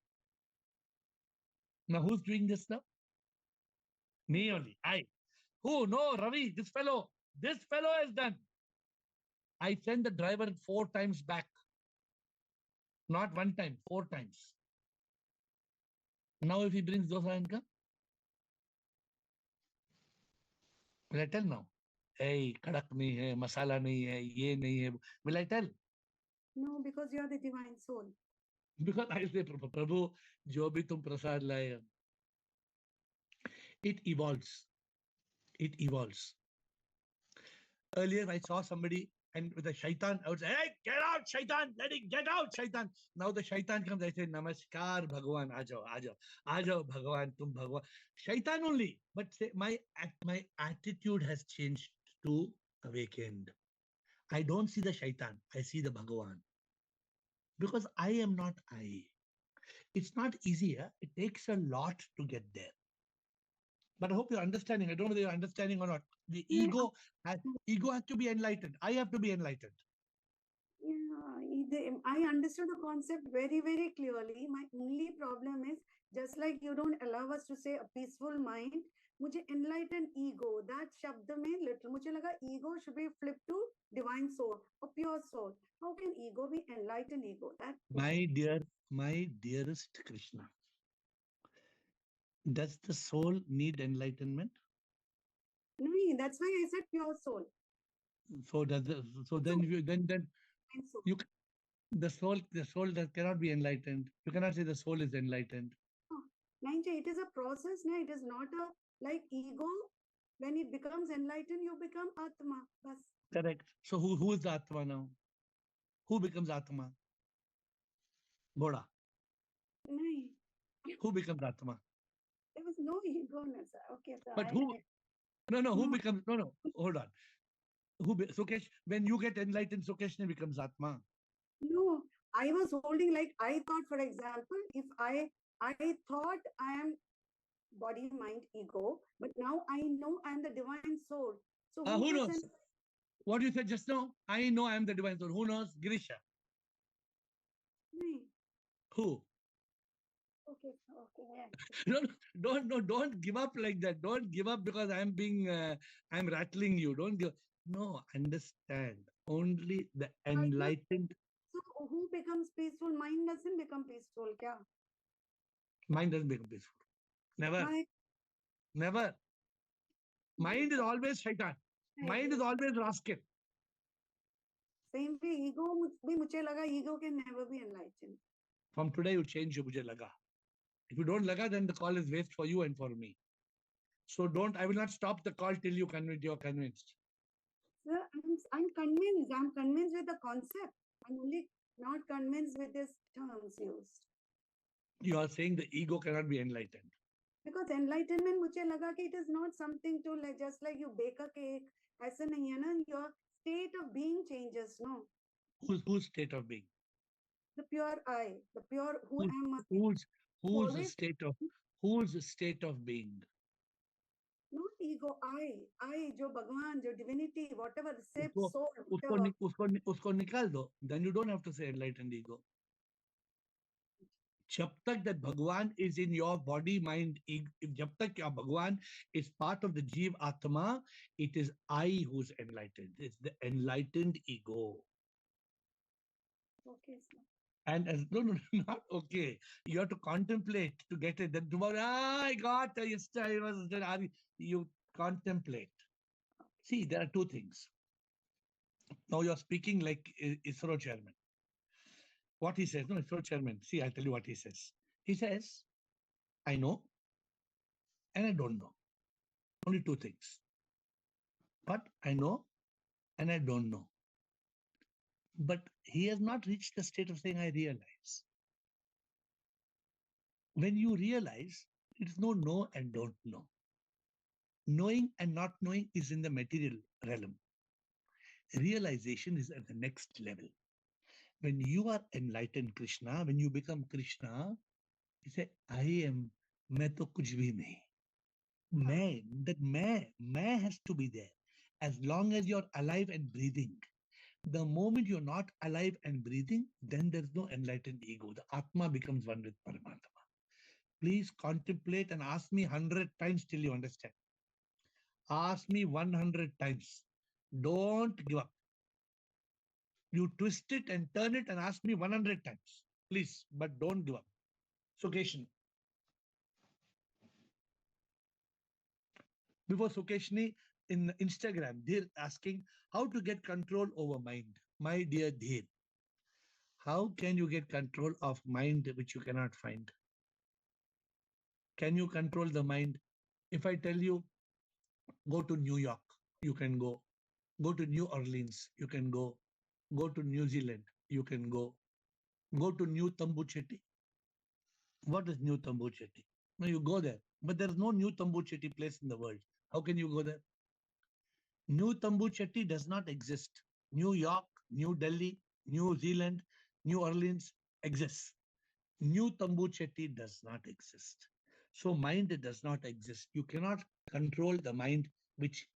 Now who's doing this now? Me only. I. Who? No, Ravi. This fellow. This fellow has done. I sent the driver 4 times back. Not one time, 4 times. Now if he brings dosa and come, will I tell now? Hey, kadak nahi hai, masala nahi hai, ye nahi hai. Will I tell? No, because you are the divine soul. Because I say, Prabhu, jo bhi tum prasad laye, it evolves. It evolves. Earlier, I saw somebody and with a shaitan, I would say, hey, get out, shaitan, let it get out, shaitan. Now the shaitan comes, I say, namaskar, Bhagwan, aajo, aajo, aajo, Bhagwan, tum Bhagwan. Shaitan only, but say, my attitude has changed to awakened. I don't see the shaitan, I see the Bhagwan. Because I am not I. It's not easy. It takes a lot to get there. But I hope you're understanding. I don't know whether you're understanding or not. The Yeah, ego has to be enlightened. I have to be enlightened. yeah, I understood the concept very, very clearly. My only problem is just like you don't allow us to say a peaceful mind. मुझे enlightened ego, that शब्द में little मुझे लगा ego should be flipped to divine soul or pure soul. How can ego be enlightened ego? That My dearest Krishna, does the soul need enlightenment? no, that's why I said pure soul. So then And soul. you the soul that cannot be enlightened. You cannot say the soul is enlightened. Oh, Nainja, it is a process. No, it is not a like ego. When it becomes enlightened, you become Atma. Bas. Correct. So who is the Atma now? Who becomes Atma? Boda. No, Who becomes Atma? there was no ego, sir. Okay, so But who? No. Who becomes? No. Hold on. Sukesh? When you get enlightened, Sukesh becomes Atma. No, I was holding like I thought. For example, if I thought I am body, mind, ego, but now I know I am the divine soul. So Who gets knows? What you said just now? I know I am the divine soul. Who knows? Girisha. No. Who? Okay, yeah. Don't give up like that. Don't give up because I'm rattling you. Don't give. No, understand. Only the enlightened So who becomes peaceful? Mind doesn't become peaceful. Kya? mind doesn't become peaceful. Never. Why? Never. Mind is always shaitan. Mind is always rascal. Same way, ego bhi mujhe laga ego can never be enlightened. From today, you change your mujhe laga. If you don't laga, then the call is waste for you and for me. So I will not stop the call till you're convinced. Sir, I'm convinced. I'm convinced with the concept. I'm only not convinced with these terms used. You are saying the ego cannot be enlightened. Because enlightenment, मुझे लगा कि it is not something to like just like you bake a cake. ऐसा नहीं है ना. Your state of being changes, no. Whose state of being? The pure I, the pure who am I. Whose state of being? Not ego, I, जो भगवान, जो divinity, whatever, shape, soul, उसको निकाल दो. Then you don't have to say enlightened ego. जब तक that Bhagwan is in your body, mind, जब तक your Bhagwan is part of the Jeev Atma, it is I who's enlightened. It's the enlightened ego. Okay, sir. And as no, not okay. You have to contemplate to get it. Then tomorrow, I got yesterday. You contemplate. See, there are two things. Now you're speaking like ISRO chairman. What he says, no, ISRO chairman. See, I'll tell you what he says. He says, I know and I don't know. Only two things. But I know and I don't know. But he has not reached the state of saying, I realize. When you realize, it's no know and don't know. Knowing and not knowing is in the material realm. Realization is at the next level. When you are enlightened Krishna, when you become Krishna, you say, I am, main to kuch bhi nahi. Main has to be there. As long as you're alive and breathing. The moment you're not alive and breathing, then there's no enlightened ego. The Atma becomes one with Paramatma. Please contemplate and ask me 100 times till you understand. Ask me 100 times. Don't give up. You twist it and turn it and ask me 100 times. Please, but don't give up. Sukeshni. Before Sukeshni, in Instagram, they're asking how to get control over mind. My dear Dheer, how can you get control of mind which you cannot find? Can you control the mind? If I tell you, go to New York, you can go. Go to New Orleans, you can go. Go to New Zealand, you can go. Go to New Tambuchetti. What is New Tambuchetti? No, you go there. But there is no New Tambuchetti place in the world. How can you go there? New Tambuchetti does not exist. New York, New Delhi, New Zealand, New Orleans exists. New Tambuchetti does not exist. So mind does not exist. You cannot control the mind, which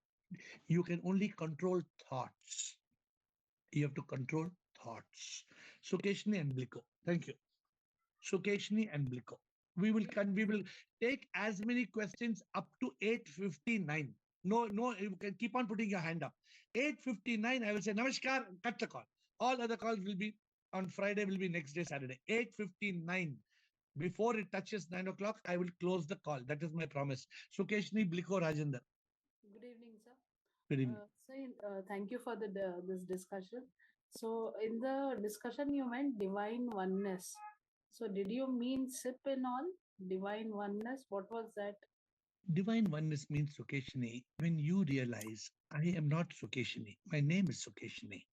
you can only control thoughts. You have to control thoughts. Sukeshni and Bliko. Thank you. Sukeshni and Bliko. We will take as many questions up to 8:59. No, no, you can keep on putting your hand up. 8:59, I will say Namaskar, cut the call. All other calls will be on Friday, will be next day, Saturday. 8:59. Before it touches 9 o'clock, I will close the call. That is my promise. Sukeshni, Bliko, Rajendra. Good evening, sir. Good evening. Thank you for this discussion. So, in the discussion, you meant divine oneness. So, did you mean SIP in all? Divine oneness? What was that? Divine oneness means Sukeshini. When you realize I am not Sukeshini, my name is Sukeshini.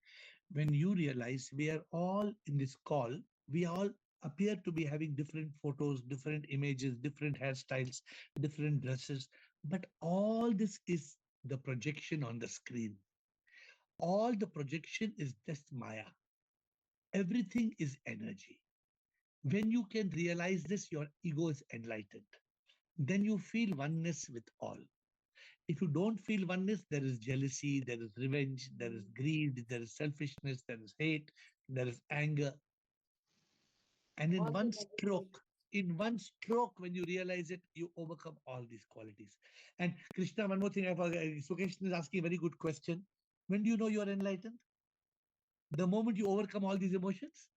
When you realize we are all in this call, we all appear to be having different photos, different images, different hairstyles, different dresses, but all this is the projection on the screen. All the projection is just Maya. Everything is energy. When you can realize this, your ego is enlightened. Then you feel oneness with all. If you don't feel oneness, there is jealousy, there is revenge, there is greed, there is selfishness, there is hate, there is anger. And All the negative. in one stroke, when you realize it, you overcome all these qualities. And Krishna, one more thing, Sukesh is asking a very good question. When do you know you are enlightened? The moment you overcome all these emotions,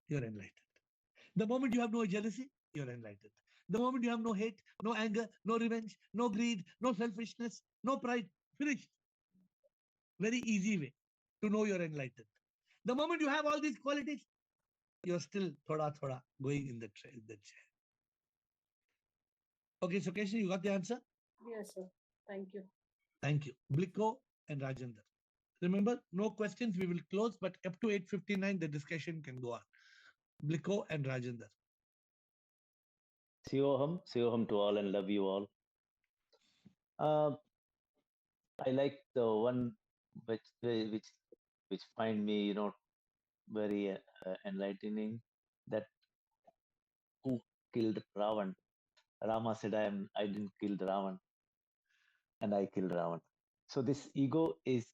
you're enlightened. The moment you have no jealousy, you're enlightened. The moment you have no hate, no anger, no revenge, no greed, no selfishness, no pride, finished. Very easy way to know you're enlightened. The moment you have all these qualities, you're still thoda going in the chair. Okay, so Keshi, you got the answer? Yes, sir. Thank you. Thank you. Bliko and Rajendra. Remember, no questions, we will close, but up to 8:59, the discussion can go on. Bliko and Rajendra. Sivoham to all and love you all. Uh, I like the one which find me, very enlightening. That who killed Ravan? Rama said, I didn't kill Ravan, and I killed Ravan. So this ego is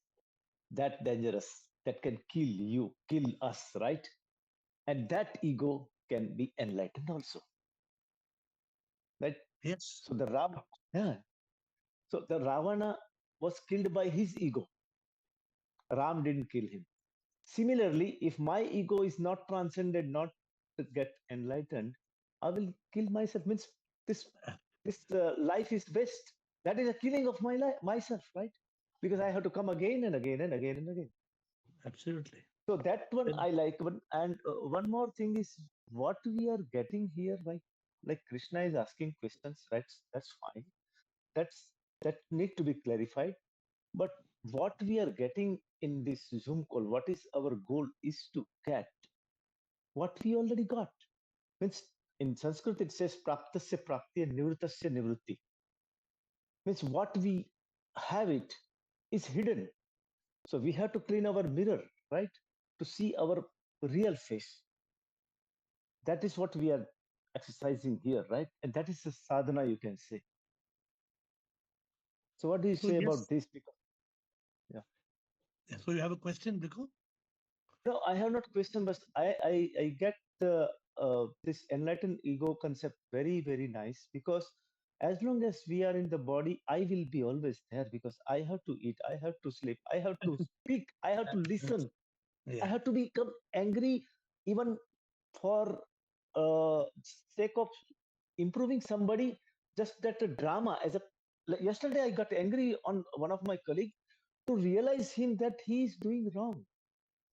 that dangerous that can kill us, right? And that ego can be enlightened also, right? Yes. So yeah. So the Ravana was killed by his ego. Ram didn't kill him. Similarly, if my ego is not transcended, not to get enlightened, I will kill myself. Means this life is best. That is a killing of my life, myself, right? Because I have to come again and again and again and again. Absolutely. So that one I like. And one more thing is what we are getting here. Like Krishna is asking questions, right? That's fine. That need to be clarified. But what we are getting in this Zoom call, what is our goal is to get what we already got. Means in Sanskrit it says praptasya prapti and nivritasya nivritti. Means what we have it is hidden. So we have to clean our mirror, right? To see our real face. That is what we are exercising here, right? And that is the sadhana, you can say. So what do you say about this? Because, yeah. So you have a question, Bliko? No, I have not question, but I get this enlightened ego concept very, very nice because as long as we are in the body, I will be always there because I have to eat, I have to sleep, I have to speak, I have to listen, I have to become angry even for sake of improving somebody. Just that a drama as a like yesterday I got angry on one of my colleague to realize him that he is doing wrong.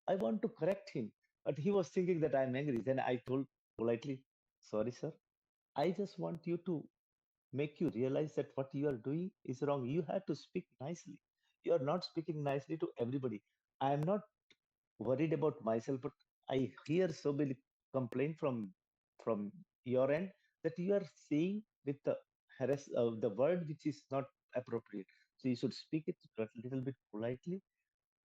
I want to correct him, but he was thinking that I'm angry. Then I told politely, sorry, sir. I just want you to make you realize that what you are doing is wrong. You have to speak nicely. You are not speaking nicely to everybody. I am not worried about myself, but I hear so many complaint from your end that you are saying with the word which is not appropriate. So you should speak it a little bit politely.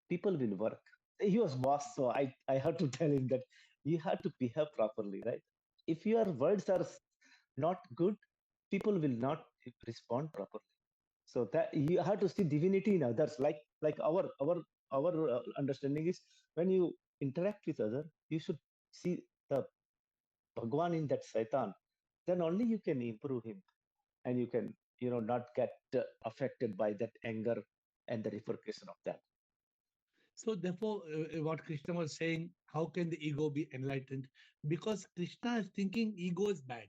People will work. He was boss, so I have to tell him that you have to behave properly, right? If your words are not good, people will not respond properly. So that you have to see divinity in others. Like our understanding is when you interact with other, you should see the Bhagwan in that Satan, then only you can improve him, and you can, not get affected by that anger and the repercussion of that. So therefore, what Krishna was saying, how can the ego be enlightened? Because Krishna is thinking ego is bad.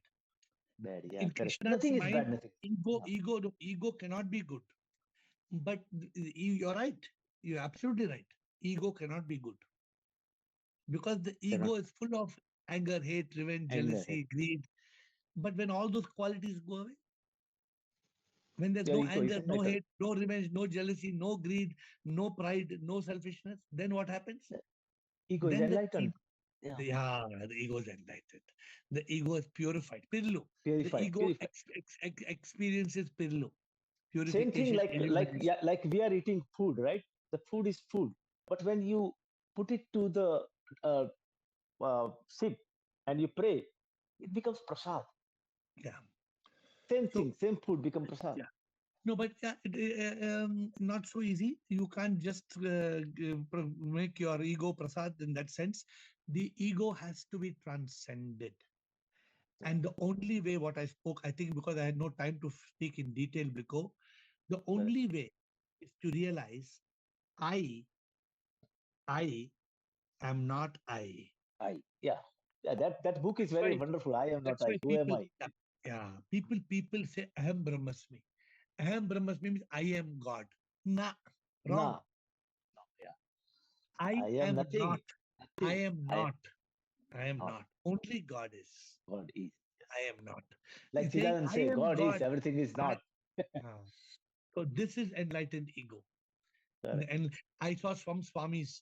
Bad, yeah, In correct. Krishna's Nothing is mind, bad, nothing. ego cannot be good. But you're right. You're absolutely right. Ego cannot be good. Because the Cannot. ego is full of anger, hate, revenge, Anger, jealousy, greed. But when all those qualities go away, when there's Your no ego is anger, no enlightened. hate, no revenge, no jealousy, no greed, no pride, no selfishness, then what happens? Ego is Then enlightened. Yeah. the ego is enlightened. The ego is purified. Pirlu. The Purified, ego purified. experiences Pirlu. Same thing Purification, like illumination. like we are eating food, right? The food is food, but when you put it to the uh, sip and you pray, it becomes prasad. Yeah. Same So, thing, same food become prasad. yeah. No, but not so easy. You can't just make your ego prasad in that sense. The ego has to be transcended. And the only way, what I spoke, I think because I had no time to speak in detail, Biko, the only way is to realize I am not I. Yeah, that book is That's very why, wonderful. I am not that's I. why Who am people, I? people say, Aham Brahmasmi. Aham Brahmasmi means I am God. Nah, Nah, wrong. no, yeah. I I am am nothing. not. I Nothing. am I am not. I am not. not. Only God is. God is. I am not. Like Saying Chidanan I say, am God is. God. Everything is I, not. uh, so this is enlightened ego. Correct. And I saw some swamis,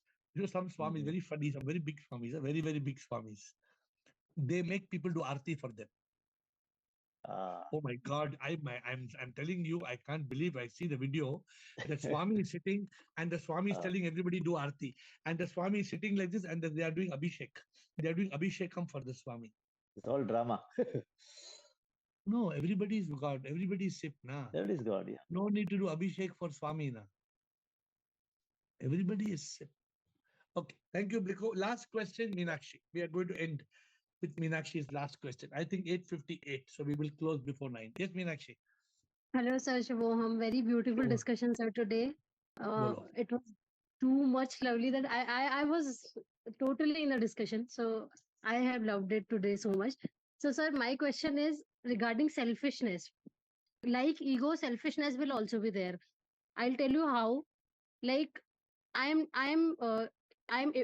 some swamis, Mhm. very funny, some very big swamis, very, very big swamis. They make people do arti for them. Ah, Oh my God, I'm telling you, I can't believe I see the video. The Swami is sitting and the Swami is ah, telling everybody do arti. And the Swami is sitting like this and then they are doing abhishek. They are doing abhishekam for the Swami. it's all drama. No, everybody is God. Everybody is sip, na. That is God, yeah. No need to do abhishek for Swami, na. Everybody is sip. Okay, thank you, Bliko. Last question, Meenakshi. We are going to end with Meenakshi's last question. I think 8:58, so we will close before 9. Yes, Meenakshi. Hello, Sir Shubham. Very beautiful Oh, discussion, sir, today. bolo. It was too much lovely that I was totally in the discussion. So I have loved it today so much. So, sir, my question is regarding selfishness. Like ego, selfishness will also be there. I'll tell you how. Like I'm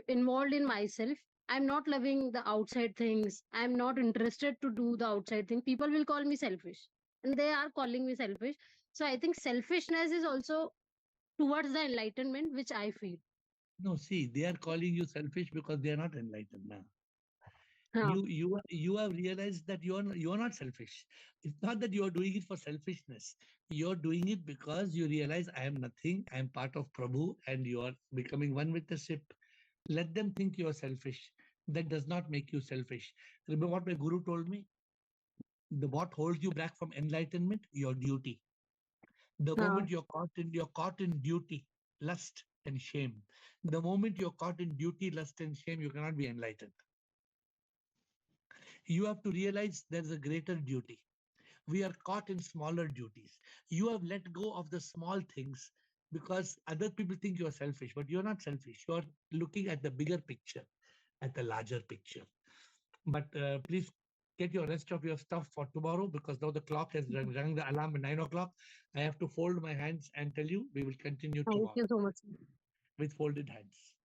involved in myself. I'm not loving the outside things. I'm not interested to do the outside thing. People will call me selfish, and they are calling me selfish. So I think selfishness is also towards the enlightenment, which I feel. No, see, they are calling you selfish because they are not enlightened now. Huh. You have realized that you are not selfish. It's not that you are doing it for selfishness. You are doing it because you realize I am nothing. I am part of Prabhu, and you are becoming one with the ship. Let them think you are selfish. That does not make you selfish. Remember what my guru told me? What holds you back from enlightenment? Your duty. The Huh. moment you're caught in duty, lust and shame. The moment you're caught in duty, lust and shame, you cannot be enlightened. You have to realize there's a greater duty. We are caught in smaller duties. You have let go of the small things because other people think you're selfish, but you're not selfish. You're looking at the bigger picture, at the larger picture. But please get your rest of your stuff for tomorrow because now the clock has rung the alarm at 9 o'clock. I have to fold my hands and tell you we will continue Thank tomorrow you so much. with folded hands.